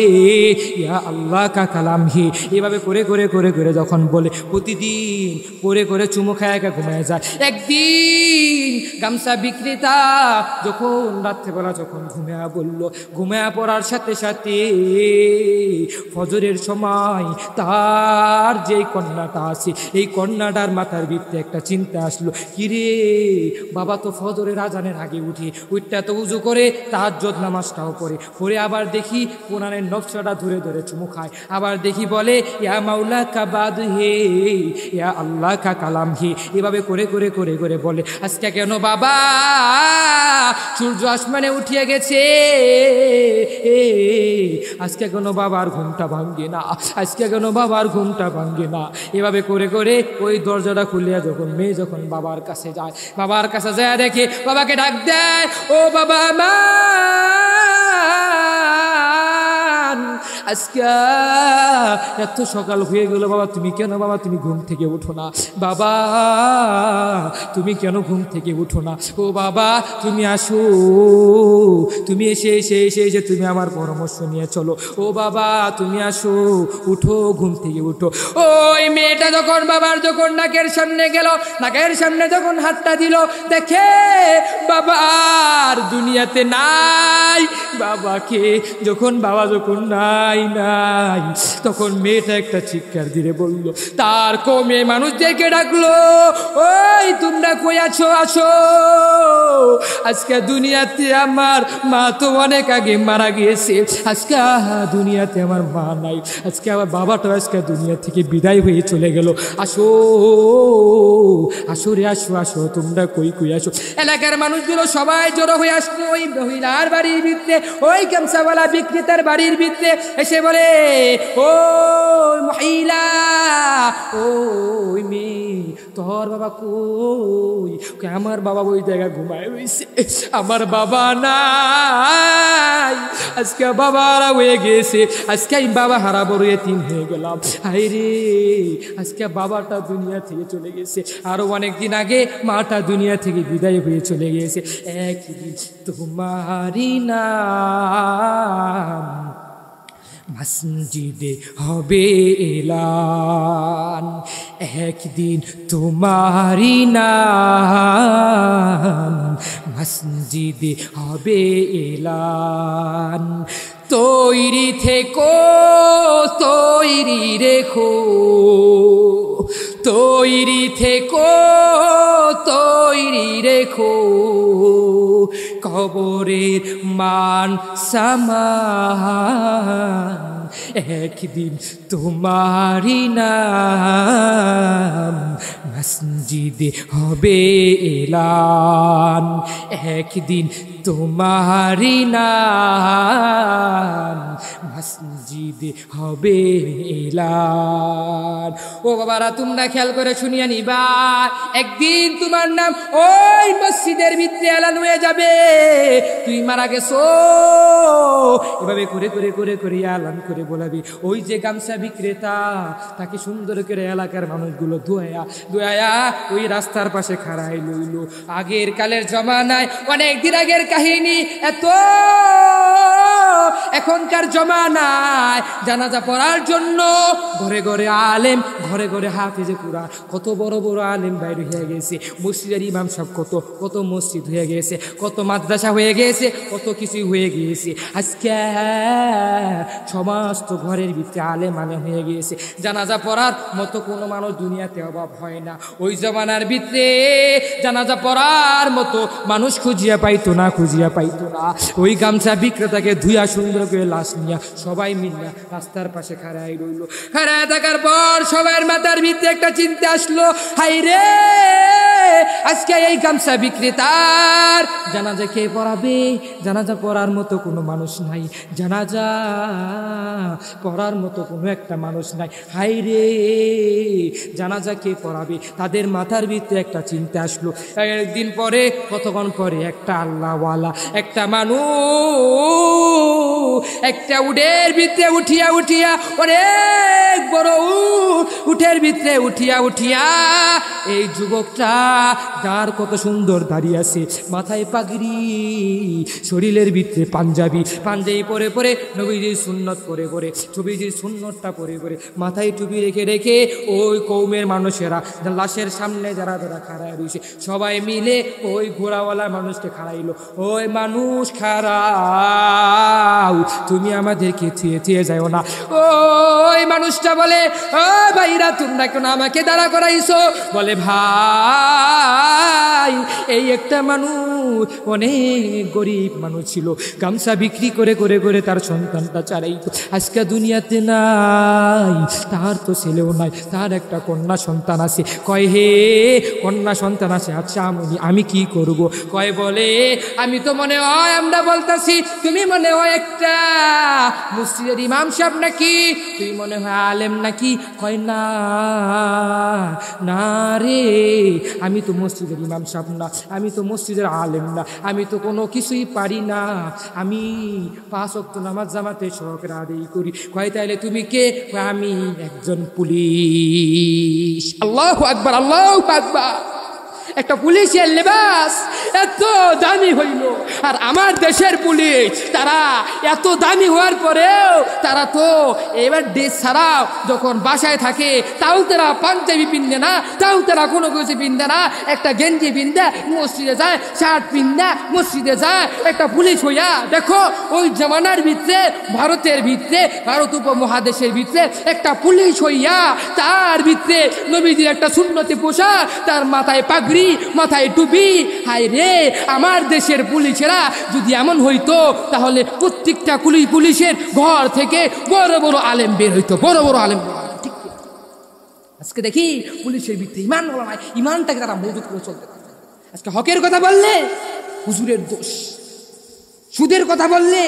ইয়া আল্লাহ কা কালাম হে। এভাবে করে যখন বলে, প্রতিদিন করে চুমু খায় ঘুমায় যায়। একদিন গামছা বিক্রেতা যখন রাত্রেবেলা যখন ঘুমায়া পড়ার সাথে সাথে ফজরের সময় তার যে কন্যাটা আছে, এই কন্যাটার মাথার ভিতরে একটা চিন্তা আসলো, কিরে বাবা তো ফজরের আজানের আগে উঠটা তো উজু করে তাহাজ্জুদ নামাজটাও পড়ে আবার দেখি কোরআনের নকশাটা ধরে চুমু খায়। আবার দেখি বলে, ইয়া মাওলা কা বাদ হে, ইয়া আল্লাহ কা কালাম হে। এভাবে করে বলে, আজকে কেন বাবা সূর্য আসমানে উঠিয়ে গেছে, আজকে কেন বাবার ঘুমটা ভাঙ্গে না, আজকে কেন বাবার ঘুমটা ভাঙ্গে না। এভাবে করে ওই দরজাটা খুলিয়া যখন মেয়ে যখন বাবার কাছে যায় দেখে বাবাকে ডাক দেয়, ও বাবা মা, আজকে এত সকাল হয়ে গেল বাবা, তুমি কেন বাবা তুমি ঘুম থেকে উঠো না? বাবা তুমি কেন ঘুম থেকে উঠো না? ও বাবা তুমি আসো, তুমি এসে তুমি আমার পরামর্শ নিয়ে চলো। ও বাবা তুমি আসো, উঠো, ঘুম থেকে উঠো। ওই মেয়েটা যখন বাবার যখন নাকের সামনে গেল, নাকের সামনে যখন হাতটা দিল, দেখে বাবার দুনিয়াতে নাই। বাবাকে যখন বাবা যখন নাই তখন মেয়েটা একটা চিৎকার দিয়ে বলল, তার কমে মানুষদেরকে ডাকলো, ওই তোমরা কই আছো, আসো, আজকে দুনিয়াতে আমার মা তো অনেক আগে মারা গিয়েছে, আজকে দুনিয়াতে আমার মা নাই, আজকে আমার বাবাটা আজকে দুনিয়া থেকে বিদায় হয়ে চলে গেল, আসো রে, আসো, তোমরা কই আসো। এলাকার মানুষগুলো সবাই জড়ো হয়ে আসলো ওই মহিলার বাড়ির ভিতরে, ওই গামছাওয়ালা বিক্রেতার বাড়ির ভিতরে এসে বলে, ও মহিলা, ওই মেয়ে, তোর বাবা কই? আমার বাবা ওই জায়গায় ঘুমায় রয়েছে, আমার বাবা নাই, আজকে বাবা হারা হয়ে গেছে, আজকে আমি বাবা হারাবো, এতিম হয়ে গেলাম। হায় রে, আজকে বাবাটা দুনিয়া থেকে চলে গেছে, আরো অনেকদিন আগে মাটা দুনিয়া থেকে বিদায় হয়ে চলে গেছে। একদিন তোমারি নাম মসজিদে হবে এলান, একদিন তোমারি নাম, মসজিদে হবে এলান। তৈরি থেকো, তৈরি রেখো, তৈরি থেকো, তৈরি রেখো, কবরের মান সামান, একদিন তোমারি নাম, মসজিদে হবে এলান, একদিন তোমারি নাম, মসজিদে হবে এলান। ও বাবারা, তোমরা খেয়াল করে শুনিয়া নিবা, একদিন তোমার নাম ওই মসজিদের ভিতরে এলান হয়ে যাবে, তুই মারা গেছো। এভাবে করে করে করে করে এলান করে বলাবি। ওই যে গামছা বিক্রেতা, তাকে সুন্দর করে এলাকার মানুষগুলো ধোয়া ধোয়া ওই রাস্তার পাশে খাড়াই লইল। আগের কালের জমানায়, অনেক দিন আগের কাহিনী, এত এখনকার জমানায় জানাজা পড়ার জন্য ঘরে ঘরে আলেম, ঘরে ঘরে হাফেজে কুরআন, কত বড় বড় আলেম বাইরে হয়ে গেছে। মসজিদের ইমাম সাহেব কত কত মসজিদ হয়ে গেছে, কত মাদ্রাসা হয়ে গেছে, কত কিছু হয়ে গিয়েছে। আজকে সমস্ত ঘরের ভিতরে আলেম আলেম হয়ে গিয়েছে। জানাজা পড়ার মতো কোনো মানুষ দুনিয়াতে অভাব হয় না। ওই জমানার ভিতরে জানাজা পড়ার মতো মানুষ খুঁজিয়া পাইতো না, খুঁজিয়া পাইতো না। ওই গামছা বিক্রেতাকে ধুইয়া সুন্দর করে লাশ নিয়া সবাই মিলিয়া রাস্তার পাশে খাড়াই রইল। খাড়ায় থাকার পর সবার মাথার ভিতরে একটা চিন্তা আসলো, হাই রে, আজকে এই গামছা বিক্রেতার জানাজা কে পড়াবে? জানাজা পড়ার মতো কোনো মানুষ নাই, জানাজা পড়ার মতো কোনো একটা মানুষ নাই। হাই রে, জানাজা কে পড়াবে? তাদের মাথার ভিতরে একটা চিন্তা আসলো। একদিন পরে, কতক্ষণ পরে, একটা আল্লাহওয়ালা একটা মানুষ একটা উটের ভিতরে উঠিয়া উঠিয়া, অনেক বড় উটের ভিতরে উঠিয়া উঠিয়া, এই যুবকটা দাঁড় কত সুন্দর দাঁড়িয়ে আছে, মাথায় পাগড়ি, শরীরের ভিতরে পাঞ্জাবি, পাঞ্জাবি পরে পরে, নবীজির সুন্নত পরে পরে, নবীজির সুন্নতটা পরে পরে, মাথায় টুপি রেখে রেখে ওই কৌমের মানুষেরা লাশের সামনে যারা যারা খাড়ায় রয়েছে, সবাই মিলে ওই ঘোড়াওয়ালা মানুষকে খাড়াইলো। ওই মানুষ খাড়াও, তুমি আমাদেরকে থুয়ে থুয়ে যাও না। ওই মানুষটা বলে, ও ভাইরা, তোমরা কেন আমাকে দাঁড়া করাইছো? বলে, ভাই, এই একটা মানুষ অনেক গরিব মানুষ ছিল, গামছা বিক্রি করে করে করে তার সন্তানটা চালাইতো, আজকে দুনিয়াতে নাই, তার তো ছেলেও নাই, তার একটা কন্যা সন্তান আছে। কয়, হে, কন্যা সন্তান আছে, আচ্ছা আমি কি করব? কয়, বলে, আমি তো মনে হয়, আমরা বলতাছি, তুমি মনে হয় একটা মসজিদের ইমাম সাহেব নাকি, তুই মনে হয় আলেম নাকি? কয়, না না রে, আমি তো মসজিদের ইমাম সাহেব না, আমি তো মসজিদের আলেম না, আমি তো কোনো কিছুই পারি না, আমি 5 ওয়াক্ত নামাজ জামাতে সহকারে আদায় করি। কয়, তাইলে তুমি কে? আমি একজন পুলিশ। আল্লাহু আকবার, আল্লাহু আকবার। একটা পুলিশের লেবাস এত দামি হইল, আর আমার দেশের পুলিশ তারা এত দামি হওয়ার পরেও তারা তো এবার দেশ ছাড়াও যখন বাসায় থাকে, তাও তারা পাঞ্জাবি পিনবে না, তাও তারা কোনো কিছু পিনবে না, একটা গেঞ্জি পিনতে মসজিদে যায়, শার্ট পিনতে মসজিদে যায়। একটা পুলিশ হইয়া দেখো, ওই জমানার ভিতরে, ভারতের ভিতরে, ভারত উপমহাদেশের ভিতরে একটা পুলিশ হইয়া, তার ভিতরে নবীজির একটা সুন্নতি পোশাক, তার মাথায় পাগড়ি, মাথায় টুপি। হায় রে, আমার দেশের পুলিশেরা যদি এমন হইতো, তাহলে প্রত্যেকটা পুলিশের ঘর থেকে বড় বড় আলেম বের হইতো, বড় বড় আলেম। ঠিক, আজকে দেখি পুলিশের ভিতরে ইমান বলা নাই, ইমানটাকে তারা মজবুত করে চলতে পারে। আজকে হকের কথা বললে হুজুরের দোষ, সুদের কথা বললে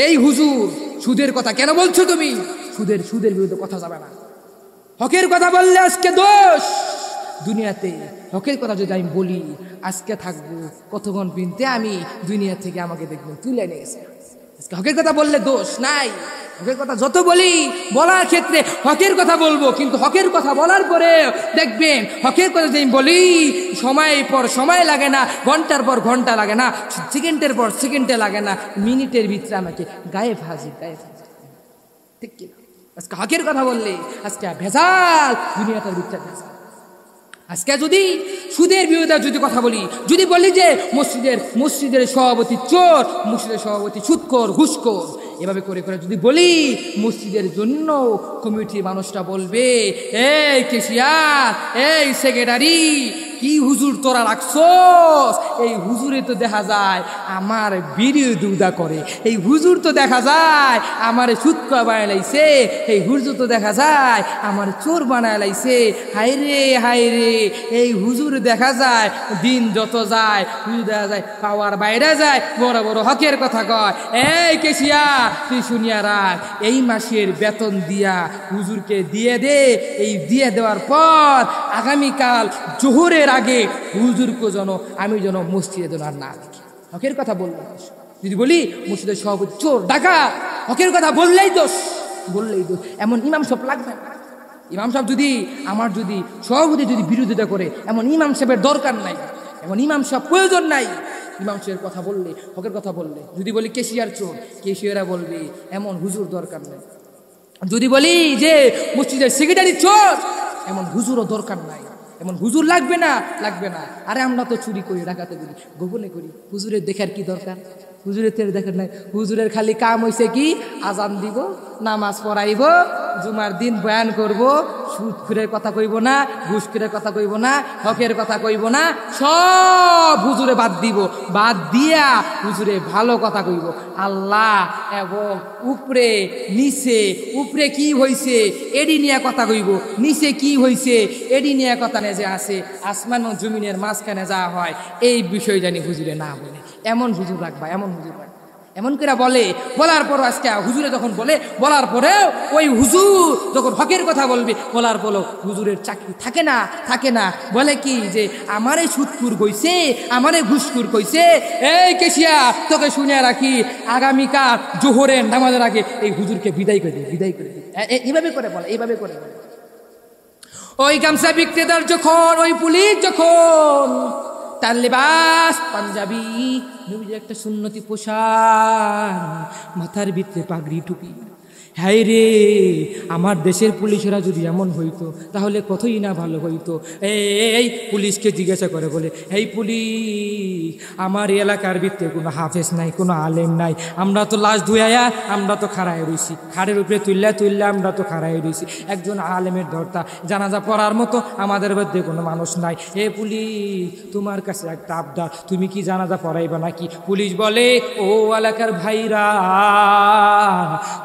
এই হুজুর সুদের কথা কেন বলছো তুমি? সুদের বিরুদ্ধে কথা যাবে না। হকের কথা বললে আজকে দোষ। দুনিয়াতে হকের কথা যদি আমি বলি, আজকে থাকবো কতক্ষণ বিনতে আমি দুনিয়া থেকে আমাকে দেখবেন তুলে নিয়েছে। আজকে হকের কথা বললে দোষ নাই। হকের কথা যত বলি, বলার ক্ষেত্রে হকের কথা বলবো, কিন্তু হকের কথা বলার পরে দেখবেন হকের কথা যদি বলি, সময়ের পর সময় লাগে না, ঘন্টার পর ঘন্টা লাগে না, সেকেন্ডের পর সেকেন্ডে লাগে না, মিনিটের ভিতরে আমাকে গায়ে ফাজি। ঠিক কিনা? আজকে হকের কথা বললে আজকে ভেজাল, দুনিয়াটার ভিতরে ভেজাল। আজকে যদি সুদের বিরুদ্ধে যদি কথা বলি, যদি বলি যে মসজিদের সভাপতি চোর, মসজিদের সভাপতি সুদখোর, ঘুষখোর, এভাবে করে করে যদি বলি, মসজিদের জন্য কমিটির মানুষটা বলবে, এই কেশিয়ার, এই সেক্রেটারি, কি হুজুর তোরা রাখছস? এই হুজুরে তো দেখা যায় আমার বিড়িও দুদা করে, এই হুজুর তো দেখা যায় আমার সুদখোর বানায় লাইছে, এই হুজুর তো দেখা যায় আমার চোর বানায় লাইছে। হায় রে, এই হুজুর দেখা যায় দিন যত যায়, হুজুর দেখা যায় পাওয়ার বাইরে যায়, বড় বড় হকের কথা কয়। এই কেশিয়া, তুই শুনিয়া রাখ, এই মাসের বেতন দিয়া হুজুরকে দিয়ে দে, এই দিয়ে দেওয়ার পর আগামীকাল জোহরের আগে হুজুরকে যেন আমি যেন মসজিদে যেন আর না দেখি। হকের কথা বললাম। যদি বলি মসজিদের সভাপতি চোর ডাকাত, হকের কথা বললেই দোষ, বললেই দোষ। এমন ইমাম সাহেব লাগবে না। ইমাম সাহেব যদি আমার যদি সভাপতি যদি বিরোধিতা করে, এমন ইমাম সাহেবের দরকার নাই, এমন ইমাম সাহেব প্রয়োজন নাই। ইমাম সাহেবের কথা বললে, হকের কথা বললে, যদি বলি কেশিয়ার চোর, কেশিয়ারা বলবে এমন হুজুর দরকার নাই। যদি বলি যে মসজিদের সেক্রেটারি চোর, এমন হুজুরও দরকার নাই, এমন হুজুর লাগবে না, লাগবে না। আরে আমরা তো চুরি করি, ডাকাতি করি, গোপনে করি, হুজুরের দেখার কি দরকার? হুজুরের তেল দেখার নাই। হুজুরের খালি কাম হয়েছে কি, আজান দিব, নামাজ পড়াইব, জুমার দিন বয়ান করব, সুদখোরের কথা কইব না, ঘুষখোরের কথা কইব না, হকের কথা কইব না, সব হুজুরে বাদ দিব, বাদ দিয়া হুজুরে ভালো কথা কইব। আল্লাহ এবং উপরে নিচে, উপরে কি হইছে এডি নিয়ে কথা কইব, নিচে কি হইছে এডি নিয়ে কথা নিয়ে যে আছে, আসমান ও জমিনের মাঝখানে যা হয় এই বিষয় জানি হুজুরে না বলে। এমন হুজুর রাখবা, এমন হুজুর রাখবা। এমন করে বলে, বলার পর আজকে হুজুরে যখন বলে, বলার পরেও ওই হুজুর যখন হকের কথা বলবে, বলার পরেও হুজুরের চাকরি থাকে না, থাকে না। বলে কি যে আমারে সুদখোর কইছে, আমারে ঘুষখোর কইছে। এই কেশিয়া, তোকে শুনে রাখি, আগামীকাল জোহরের নামাজের আগে এই হুজুরকে বিদায় করে দিই, বিদায় করে দিই। এইভাবে করে বলে, এইভাবে করে বলে। ওই গামছা বিক্রেতার যখন, ওই পুলিশ যখন তার লেবাস পাঞ্জাবি, নবীর একটা সুন্নতি পোশাক, মাথার ভিতরে পাগড়ি টুপি। হায় রে, আমার দেশের পুলিশেরা যদি এমন হইতো তাহলে কতই না ভালো হইতো। এই পুলিশকে জিজ্ঞাসা করে, বলে এই পুলিশ, আমার এলাকার ভিতরে কোনো হাফেজ নাই, কোনো আলেম নাই, আমরা তো লাশ ধুয়াইয়া আমরা তো খাড়ায় রয়েছি, খাড়ের উপরে তুললে আমরা তো খাড়ায় রয়েছি, একজন আলেমের দরতা জানাজা পড়ার মতো আমাদের মধ্যে কোনো মানুষ নাই। এ পুলিশ, তোমার কাছে একটা আবদার, তুমি কি জানাজা পড়াইবা নাকি? পুলিশ বলে, ও এলাকার ভাইরা,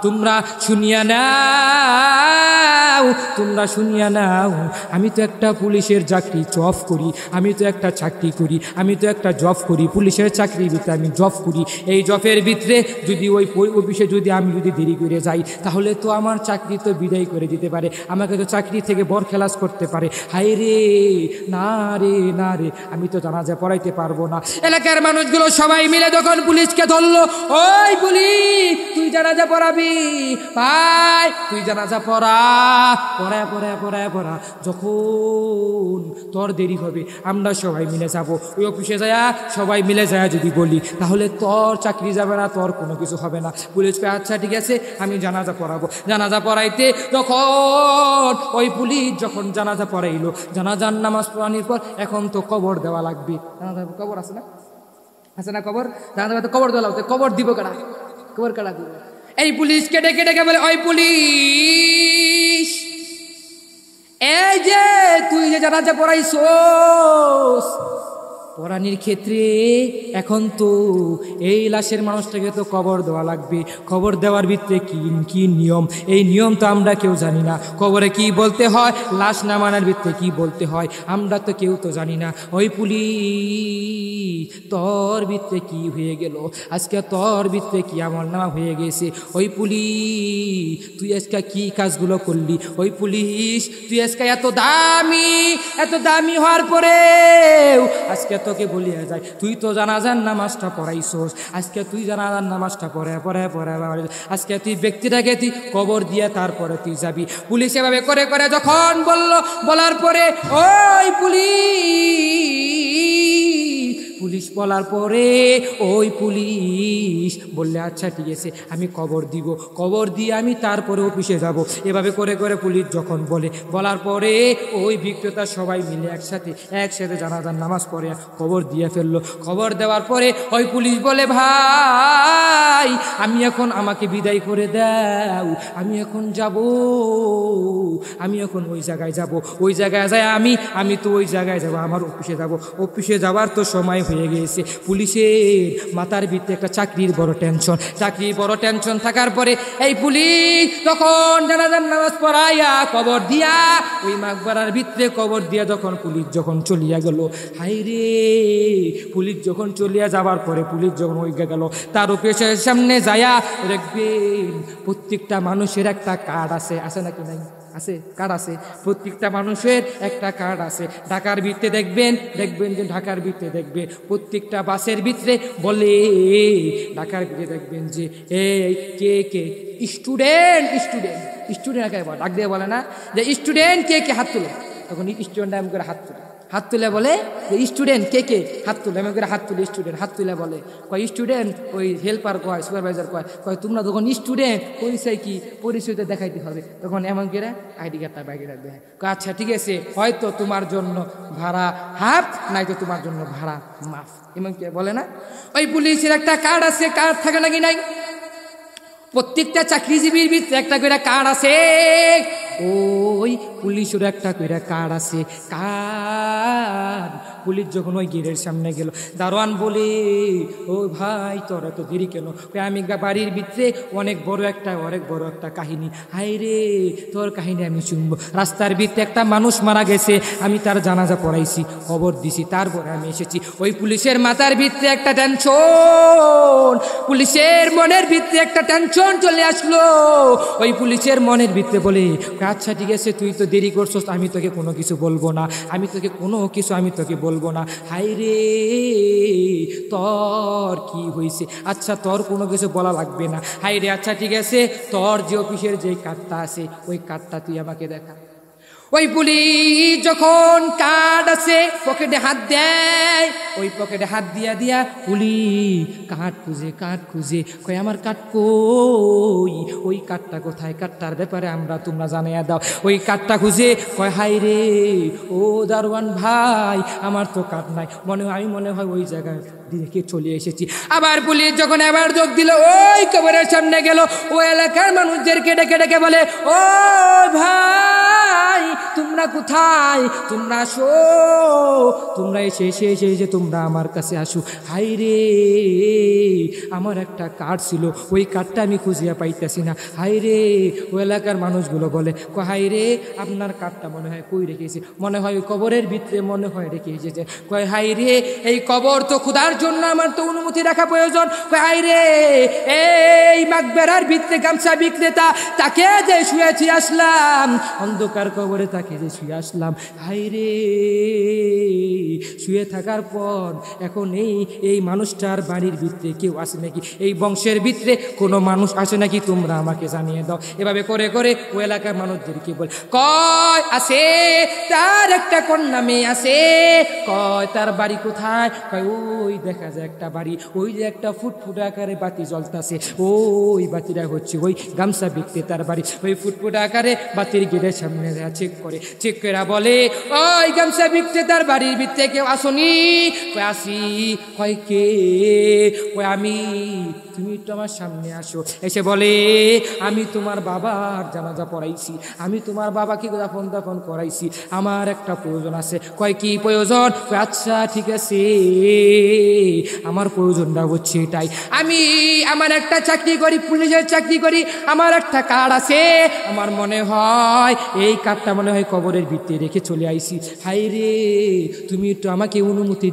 তোমরা শুনিয়া নাও, তোমরা শুনিয়া নাও, আমি তো একটা পুলিশের চাকরি জব করি, আমি তো একটা চাকরি করি, আমি তো একটা জব করি, পুলিশের চাকরির ভিতরে আমি জব করি। এই জবের ভিতরে যদি ওই অফিসে যদি আমি যদি দেরি করে যাই, তাহলে তো আমার চাকরি তো বিদায় করে দিতে পারে, আমাকে তো চাকরি থেকে বরখালাস করতে পারে। হায় রে, না রে, না রে, আমি তো জানাজা পড়াইতে পারবো না। এলাকার মানুষগুলো সবাই মিলে যখন পুলিশকে ধরলো, ওই পুলিশ, তুই জানাজা পড়াবি ভাই, তুই জানাজা পড়া, পড়ায় পড়ায় পড়ায় পড়া, যখন তোর দেরি হবে আমরা সবাই মিলে যাব। ওই অফিসে যায় সবাই মিলে যায় যদি বলি, তাহলে তোর চাকরি যাবে না, তোর কোনো কিছু হবে না। পুলিশকে আচ্ছা ঠিক আছে, আমি জানাজা পড়াবো। জানাজা পড়াইতে তখন ওই পুলিশ যখন জানাজা পড়াইলো, জানাজার নামাজ পড়ানোর পর এখন তো কবর দেওয়া লাগবে। জানাজা কবর আছে না, আছে না কবর? জানাজা তো কবর দেওয়া লাগবে, কবর দিব কারা? কবর কারা দিব? এই পুলিশকে ডেকে ডেকে বলে, ওই পুলিশ, এই যে তুই যে জানাজা পড়াইছস, পড়ানির ক্ষেত্রে এখন তো এই লাশের মানুষটাকে তো কবর দেওয়া লাগবে। কবর দেওয়ার ভিতরে কি কি নিয়ম, এই নিয়ম তো আমরা কেউ জানি না। কবরে কি বলতে হয়, লাশ নামানোর ভিতরে কি বলতে হয়, আমরা তো কেউ তো জানি না। ওই পুলিশ, তোর ভিতরে কি হয়ে গেল আজকে, তোর ভিতরে কি আমার নামা হয়ে গেছে? ওই পুলিশ, তুই আজকে কি কাজগুলো করলি? ওই পুলিশ, তুই আজকে এত দামি হওয়ার পরে আজকে তোকে বলিয়া যায়, তুই তো জানাজার নামাজটা পড়াইছস, আজকে তুই জানাজার নামাজটা পড়ে আজকে তুই ব্যক্তিটাকে তুই কবর দিয়ে তারপরে তুই যাবি। পুলিশ এভাবে করে করে যখন বলল, বলার পরে ওই পুলিশ পুলিশ বলার পরে ওই পুলিশ বললে আচ্ছা ঠিক আছে আমি কবর দিব, কবর দিয়ে আমি তারপরে অফিসে যাব। এভাবে করে করে পুলিশ যখন বলার পরে ওই বিক্রেতা সবাই মিলে একসাথে জানাজার নামাজ পড়ে কবর দিয়ে ফেললো। খবর দেওয়ার পরে ওই পুলিশ বলে ভাই আমি এখন আমাকে বিদায় করে দাও, আমি এখন যাব, আমি এখন ওই জায়গায় যাব, ওই জায়গায় যাই আমি তো ওই জায়গায় যাব, আমার অফিসে যাব, অফিসে যাওয়ার তো সময় হয়ে গিয়েছে। পুলিশের মাথার ভিতরে একটা চাকরির বড় টেনশন থাকার পরে এই পুলিশ তখন জানাজার নামাজ পড়াইয়া কবর দিয়া ওই মাকবারার ভিতরে কবর দিয়া পুলিশ যখন চলিয়া গেল, হাই রে পুলিশ যখন চলিয়া যাবার পরে পুলিশ যখন ওই গেল তার অফিসের সামনে যায়া দেখবেন প্রত্যেকটা মানুষের একটা কার্ড আছে নাকি নাই? আছে, কার্ড আছে, প্রত্যেকটা মানুষের একটা কার্ড আছে। ঢাকার ভিতরে দেখবেন যে ঢাকার ভিতরে দেখবে প্রত্যেকটা বাসের ভিতরে বলে, ঢাকার ভিতরে দেখবেন যে এই কে স্টুডেন্ট ডাক দিয়ে বলে না যে স্টুডেন্ট কে হাত তুলে, তখন স্টুডেন্ট এমন করে হাত তুলে বলে যে স্টুডেন্ট কে হাত তুলে, এমন করে হাত তুলে স্টুডেন্ট হাত তুলে বলে, কয় স্টুডেন্ট, ওই হেল্পার কয় সুপারভাইজার কয় তোমরা তখন স্টুডেন্ট, পরিচয় কি, পরিচয়টা দেখাইতে হবে। তখন এমন করে আইডি কার্ডটা বাইরে রাখবে, কয় আচ্ছা ঠিক আছে হয়তো তোমার জন্য ভাড়া হাফ, নাই তো তোমার জন্য ভাড়া মাফ, এমন কে বলে না। ওই পুলিশের একটা কার্ড আছে, কার্ড থাকে নাকি নাই? প্রত্যেকটা চাকরিজীবীর ভিতরে একটা করে কার্ড আছে, ওই পুলিশের একটা করে কার্ড আছে। কার্ড পুলিশ যখন ওই গেটের সামনে গেল, দারোয়ান বলে ও ভাই তোর এত দেরি কেন? আমি বাড়ির ভিতরে অনেক বড় একটা কাহিনী, হাই রে তোর কাহিনী আমি শুনবো। রাস্তার ভিতরে একটা মানুষ মারা গেছে, আমি তার জানাজা পড়াইছি, খবর দিছি, তারপরে আমি এসেছি। ওই পুলিশের মাথার ভিতরে একটা টেনশন, পুলিশের মনের ভিতরে একটা টেনশন চলে আসলো। ওই পুলিশের মনের ভিতরে বলে আচ্ছা ঠিক আছে তুই তো দেরি করছস, আমি তোকে কোনো কিছু বলবো না, আমি তোকে বলবো না। হাই রে তোর কি হয়েছে? আচ্ছা তোর কোনো কিছু বলা লাগবে না। হাই রে আচ্ছা ঠিক আছে তোর যে অফিসের যে কার্ডটা আছে ওই কার্ডটা তুই আমাকে দেখা। ওই পুলিশ যখন কার্ড আছে পকেটে হাত দেয়, ওই পকেটে হাত দিয়া পুলিশ কার্ড খুঁজে কই আমার কার্ড কই, ওই কার্ডটা কোথায়, কার্ডটার ব্যাপারে তোমরা জানাইয়া দাও। ওই কার্ডটা খুঁজে কয় হাই রে ও দারোয়ান ভাই আমার তো কার্ড নাই, মনে হয় ওই জায়গায় দিকে চলে এসেছি। আবার পুলিশ যখন আবার যোগ দিল, ওই কবরের সামনে গেল, ওই এলাকার মানুষদেরকে ডেকে বলে ও ভাই তোমরা কোথায়, তোমরা আসো, তোমরা এসে তোমরা আমার কাছে আসো। হাই রে আমার একটা কার্ড ছিল, ওই কার্ডটা আমি খুঁজিয়া পাইতেছি না। হাই রে ওই এলাকার মানুষগুলো বলে হাই রে আপনার কার্ডটা মনে হয় কই রেখেছে, মনে হয় ওই কবরের ভিতরে মনে হয় রেখে এসেছে। কয় হাই রে এই কবর তো খোদার জন্য আমার তো অনুমতি রাখা প্রয়োজন। কয় হাই রে এই মাকবেরার ভিতরে গামছা বিক্রেতা তাকে যে শুয়েছি আসলাম, অন্ধকার কবরে তাকে যে শুয়ে আসলাম, হাই রে শুয়ে থাকার পর এখন এই মানুষটার বাড়ির ভিতরে কেউ আসে নাকি, এই বংশের ভিতরে কোনো মানুষ আসে নাকি, তোমরা আমাকে জানিয়ে দাও। এভাবে করে করে ওই এলাকার মানুষদেরকে বলে কয় আছে তার একটা কন্যা মেয়ে আছে, কয় তার বাড়ি কোথায়, কয় ওই দেখা যায় একটা বাড়ি, ওই যে একটা ফুটফুট আকারে বাতি জ্বলতেছে, ওই বাতিটা হচ্ছে ওই গামছা বিক্রেতার বাড়ি। ওই ফুটফুট আকারে বাতির গেটের সামনে চেক করে বলে ওই গামছা বিক্রেতার বাড়ির ভিতরে কেউ আসনি? কয় আসি। কয় কে? কয় আমি। তুমি একটু আমার সামনে আসো। এসে বলে আমি তোমার বাবার জানাজা পড়াইছি, আমি তোমার বাবাকে দাফন করাইছি, আমার একটা প্রয়োজন আছে। কয় কি প্রয়োজন? কয় আচ্ছা ঠিক আছে আমার প্রয়োজনটা হচ্ছে এটাই, আমার একটা চাকরি করি, পুলিশের চাকরি করি, আমার একটা কার্ড আছে, আমার মনে হয় এই কার্ডটা মনে হয় কবরের ভিতরে রেখে চলে আইছি। হাই রে তুমি একটু আমাকে অনুমতি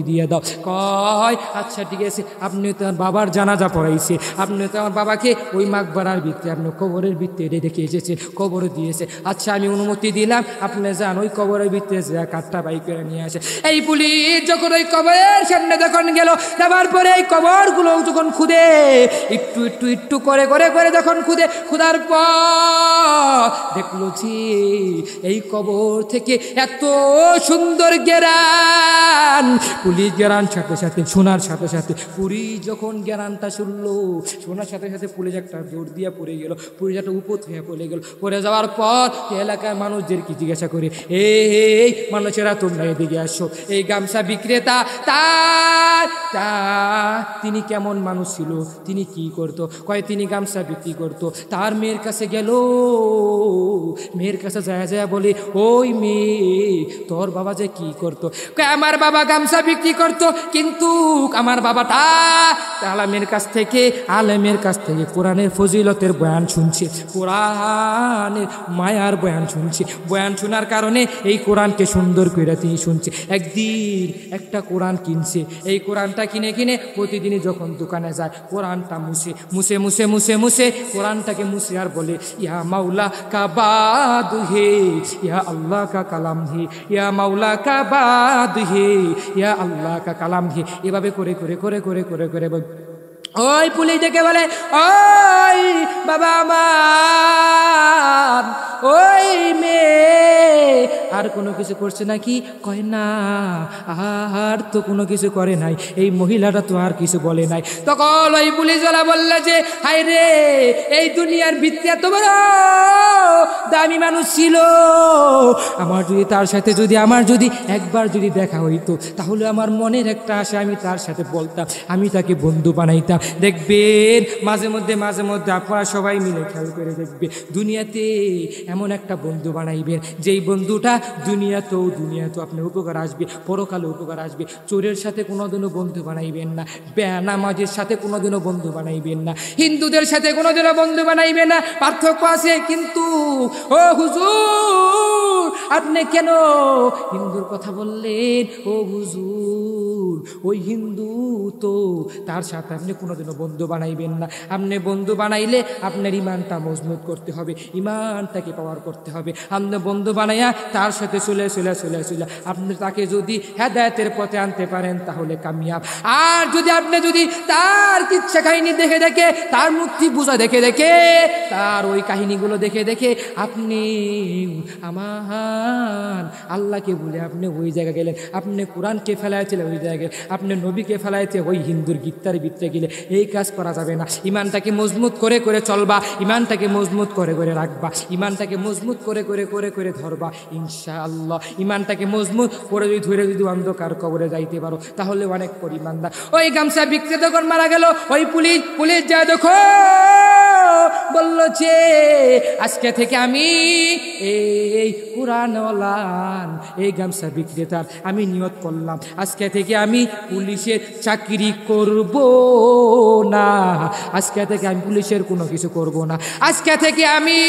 দিয়ে দাও। কয় আচ্ছা ঠিক আছে আপনি তো আমার বাবার জানাজা পড়াইছে, আপনি তো আমার বাবাকে ওই মাকবারার ভিত্তি আপনি কবরের ভিত্তিতে রেখে এসেছে, কবর দিয়েছে। আচ্ছা আমি অনুমতি দিলাম, আপনি যান ওই কবরের ভিত্তিতে যা কাঠটা বাইক করে নিয়ে আসে। এই পুলিশ যখন ওই কবরের সামনে যখন গেল, যাবার পরে এই কবরগুলো যখন খুদে একটু একটু একটু করে করে করে যখন খুদার পর দেখলো যে এই কবর থেকে এত সুন্দর গেরান, পুলিশ গেরান সাথে সাথে শোনার সাথে সাথে পুলিশ যখন গেরানটা শুনলো, শোনার সাথে সাথে পুলিশ একটা দৌড় দিয়ে পড়ে গেল, পুলিশ একটা উপর হয়ে পড়ে গেল। পড়ে যাওয়ার পর এলাকার মানুষদেরকে জিজ্ঞাসা করে, এই মানুষেরা তোমরা এদিকে আসো, এই গামছা বিক্রেতা তিনি কেমন মানুষ ছিল, তিনি কি করতো? কয় তিনি গামছা বিক্রি করতো। তার মেয়ের কাছে গেল, মেয়ের কাছে যায় যায় বলে, ওই মেয়ে তোর বাবা যে কি করতো? কয় আমার বাবা গামছা বিক্রি করতো, কিন্তু আমার বাবাটা আলেমের কাছ থেকে কোরআনের ফজিলতের বয়ান শুনছে, কোরআনের মায়ার বয়ান শুনছে। বয়ান শোনার কারণে এই কোরআনকে সুন্দর করে তিনি শুনছে। একদিন একটা কোরআন কিনছে, এই কোরআনটা কিনে কিনে প্রতিদিনই যখন দোকানে যায় কোরআনটা মুছে মুছে মুছে মুছে মুছে কোরআনটাকে মুছে আর বলে, ইয়া মাওলা কা বাদ হে, ইয়া আল্লাহ কা কালাম হে, ইয়া মাওলা কা বাদ হে, ইয়া আল্লাহ কা কালাম হে। এভাবে করে করে করে করে করে করে ওই পুলিশ ডেকে বলে, ওই বাবা আমার, ওই মেয়ে আর কোনো কিছু করছে নাকি? কয় না, আর তো কোনো কিছু করে নাই, এই মহিলাটা তো আর কিছু বলে নাই। তখন ওই পুলিশওয়ালা বললে যে, হায় রে, এই দুনিয়ার ভিত্তি এত বড় দামি মানুষ ছিল, আমার যদি তার সাথে আমার যদি একবার যদি দেখা হইতো, তাহলে আমার মনের একটা আশা, আমি তার সাথে বলতাম, আমি তাকে বন্ধু বানাইতাম। দেখবেন মাঝে মধ্যে আপনারা সবাই মিলে খেয়াল করে দেখবে, দুনিয়াতে এমন একটা বন্ধু বানাইবেন যেই বন্ধুটা দুনিয়াতেও আপনার উপকার আসবে, পরকালে উপকার আসবে। চোরের সাথে কোনোদিনও বন্ধু বানাইবেন না, বেনামাজের সাথে কোনোদিনও বন্ধু বানাইবেন না, হিন্দুদের সাথে কোনোদিনও বন্ধু বানাইবেন না। পার্থক্য আছে কিন্তু। ও হুজুর, আপনি কেন হিন্দুর কথা বললেন? ও হুজুর, ওই হিন্দু তো, তার সাথে আপনি কোনোদিনও বন্ধু বানাইবেন না। আপনি বন্ধু বানাইলে আপনার ইমানটা মজবুত করতে হবে, ইমানটাকে পাওয়ার করতে হবে। আপনি বন্ধু বানাইয়া তার সাথে চলে আপনি তাকে যদি হেদায়েতের পথে আনতে পারেন তাহলে কামিয়াব। আর আপনি যদি তার কিচ্ছা কাহিনী দেখে দেখে, তার মুক্তি বুঝা দেখে দেখে, তার ওই কাহিনীগুলো দেখে দেখে আপনি আমার আল্লাহকে বলে আপনি ওই জায়গায় গেলেন, আপনি কোরআনকে ফেলাইছিলেন ওই জায়গায়, আপনি নবীকে ফেলাইতে ওই হিন্দুর গীতার ভিতরে গেলে, এই কাজ করা যাবে না। ইমানটাকে মজবুত করে করে চলবা, ইমানটাকে মজবুত করে করে রাখবা, ইমানটাকে মজবুত করে করে করে করে ধরবা, ইনশাআল্লাহ ইমানটাকে মজবুত করে যদি অন্ধকার কবরে যাইতে পারো তাহলে অনেক পরিমাণদার। ওই গামছা বিক্রেতা যখন মারা গেল, ওই পুলিশ যা দেখো বলল যে, আজকে থেকে আমি এই কুরআনওয়ালা, এই গামছা বিক্রেতার আমি নিয়ত করলাম, আজকে থেকে আমি পুলিশের চাকরি করব না, আজকে থেকে আমি পুলিশের কোনো কিছু করব না, আজকে থেকে আমি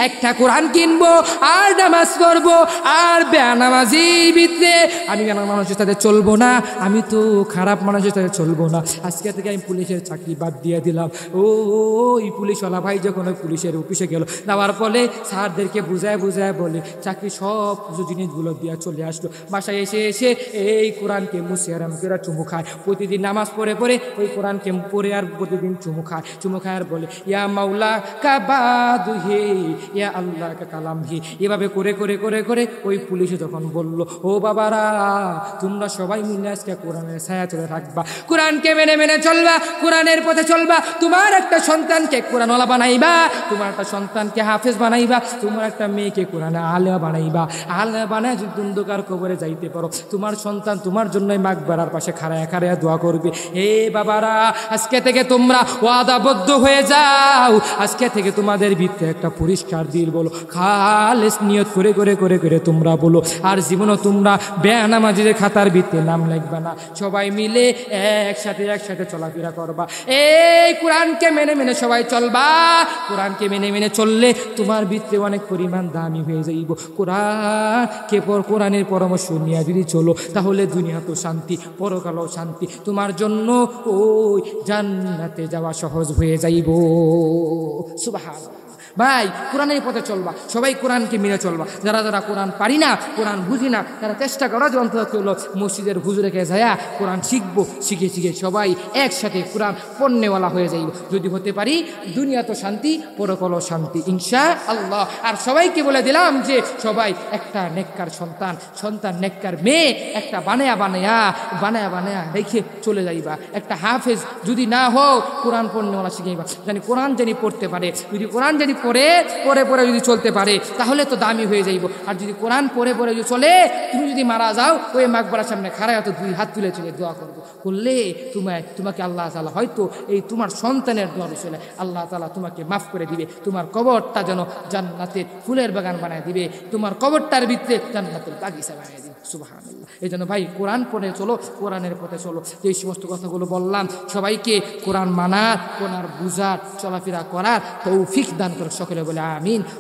একটা কোরআন কিনবো আর নামাজ পড়বো, আর বেনামাজি ভিতরে আমি মানুষের সাথে চলবো না, আমি তো খারাপ মানুষের সাথে চলবো না, আজকে থেকে আমি পুলিশের চাকরি বাদ দিয়ে দিলাম। ওই পুলিশওয়ালা ভাই যখন ওই পুলিশের অফিসে গেল, যাওয়ার ফলে স্যারদেরকে বুঝায় বলে চাকরি সব কিছু জিনিসগুলো দিয়ে চলে আসলো। বাসায় এসে এই কোরআনকে মুছে আরাম করে চুমু খায়, প্রতিদিন নামাজ পড়ে ওই কোরআনকে পড়ে আর প্রতিদিন চুমু খায় আর বলে, ইয়া মাওলা কা বাদ হে, ইয়া আল্লাহ কা কালাম হে। এভাবে করে করে করে করে ওই পুলিশে যখন বলল, ও বাবারা, তোমরা সবাই মিলে আজকে কোরআনের ছায়া চলে রাখবা, কোরআনকে মেনে চলবা, কোরআনের পথে চলবা, তোমার একটা সন্তানকে কোরআনওয়ালা বানাইবা, তোমার একটা সন্তানকে হাফেজ বানাইবা, তোমার একটা মেয়েকে কোরআনে আলেমা বানাইবা, আলেমা বানায় যদি অন্ধকার কবরে যাইতে পারো, তোমার সন্তান তোমার জন্যই মাকবারার পাশে খাড়ায় দোয়া করবে। হে বাবারা, আজকে থেকে তোমরা ওয়াদাবদ্ধ হয়ে যাও, আজকে থেকে তোমাদের ভিতরে একটা পরিষ্কার দিল বলো, খালেস নিয়ত করে করে করে করে তোমরা বলো, আর জীবনও তোমরা বেনামাজিদের খাতার ভিতরে নাম লিখবা না, সবাই মিলে একসাথে চলাফেরা করবা, এই কোরআনকে মেনে সবাই চলবা, কোরআনকে মেনে মেনে চললে তোমার ভিতরে অনেক পরিমাণ দামি হয়ে যাইব। কোরআনের পরামর্শ নিয়ে যদি চলো তাহলে দুনিয়া তো শান্তি, পরকালও শান্তি, তোমার জন্য ওই জান্নাতে যাওয়া সহজ হয়ে যাইব। সুবহানাল্লাহ। ভাই কোরআনের পথে চলবা, সবাই কোরআনকে মেনে চলবা। যারা যারা কোরআন পারি না, কোরআন বুঝি না, তারা চেষ্টা করা যে অন্তত হলো মসজিদের হুজুরেকে যায়া কোরআন শিখবো, শিখে শিখে সবাই একসাথে কোরআন পড়নেওয়ালা হয়ে যাইব। যদি হতে পারি দুনিয়া তো শান্তি, পরকালও শান্তি ইনশাআল্লাহ। আর সবাইকে বলে দিলাম যে সবাই একটা নেককার সন্তান নেককার মেয়ে একটা বানায়া রেখে চলে যাইবা। একটা হাফেজ যদি না হোক কোরআন পড়নেওয়ালা শিখাইবা, জানি কোরআন জানি পড়তে পারে। যদি কোরআন জানি পড়ে যদি চলতে পারে তাহলে তো দামি হয়ে যাইব। আর যদি কোরআন পড়ে যদি চলে, তুমি যদি মারা যাও ওই মাকবারার সামনে খাড়ায় হয়তো 2 হাত তুলে চলে দোয়া করলে তোমাকে আল্লাহ তাআলা হয়তো এই তোমার সন্তানের দোয়া রসুলে আল্লাহ তাআলা তোমাকে মাফ করে দিবে। তোমার কবরটা যেন জান্নাতের ফুলের বাগান বানায় দিবে, তোমার কবরটার ভিতরে জান্নাতের বাগিচা বানিয়ে দিবে। সুবহানাল্লাহ। এই জন্য ভাই কোরআন পড়ে চলো, কোরআনের পথে চলো। এই সমস্ত কথাগুলো বললাম, সবাইকে কোরআন মানার, কোরআন বুঝার, চলাফেরা করার তৌফিক দান করে সকলে বলে আমিন।